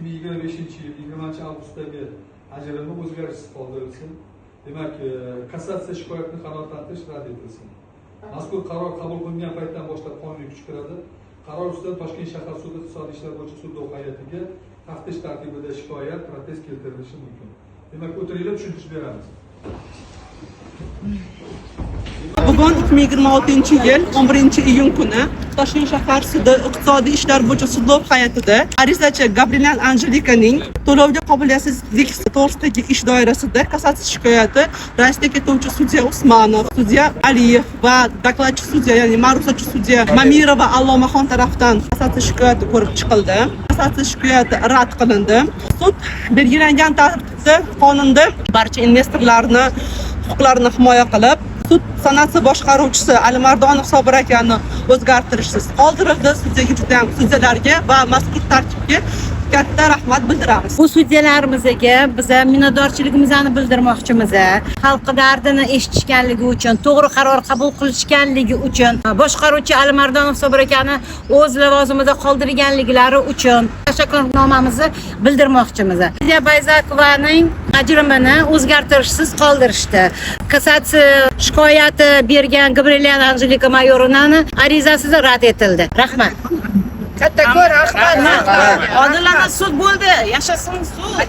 2025-yil 20-avgustdagi ajrimi o'zgarishsiz qoldirilsin. Demak, kassatsiya shikoyatini qanoatlantirish rad etilsin. Mazkur qaror qabul qilingan paytdan boshlab qonuniy kuchga kiradi. Qaror ustidan Toshkent shahar sudi iqtisodiy ishlar bo'yicha sudlov hay'atiga taftish tartibida shikoyat, protest keltirilishi mumkin. Demak, o'tiringlar, tushuntirib beramiz. Bugun 2026-yil 11-iyun kuni Toshkent shahar sudi iqtisodiy ishlar bo'yicha sudlov hay'atida arizachi Gabriel Anjelikaning to'lovga qobiliyatsizlik to'g'risidagi ish doirasida kassatsiya shikoyati raislik etuvchi sudya Usmanov, sudya Aliyev va dokladchi sudya, ya'ni ma'ruzachi sudya Mamirova Allomaxon tomonidan kassatsiya shikoyati ko'rib chiqildi. Kassatsiya shikoyati rad qilindi. Sud belgilangan tartibda qonunda barcha investorlarni huquqlarini himoya qilib, sud sanasi boshqaruvchisi Alimardonov Sobir akani o'zgartirishsiz qoldirildi. Sudyalarga va mazkur tartibga katta rahmat bildiramiz. Bu sudyalarimizga biz minnatdorchiligimizni bildirmoqchimiz. Xalq dardini eshitishganligi uchun, to'g'ri qaror qabul qilishganligi uchun, boshqaruvchi Alimardonov Sobir akani o'z lavozimida qoldirganliklari uchun tashakkurnomamizni bildirmoqchimiz. Lidiya Bayzakovaning ajrimini o'zgartirishsiz qoldirishdi. Kassatsiya shikoyati bergan Gabriel Anjelika Mayorovnani arizasi rad etildi. Rahmat. Kattakon rahmat. Odilona sud bo'ldi. Yashasin sud.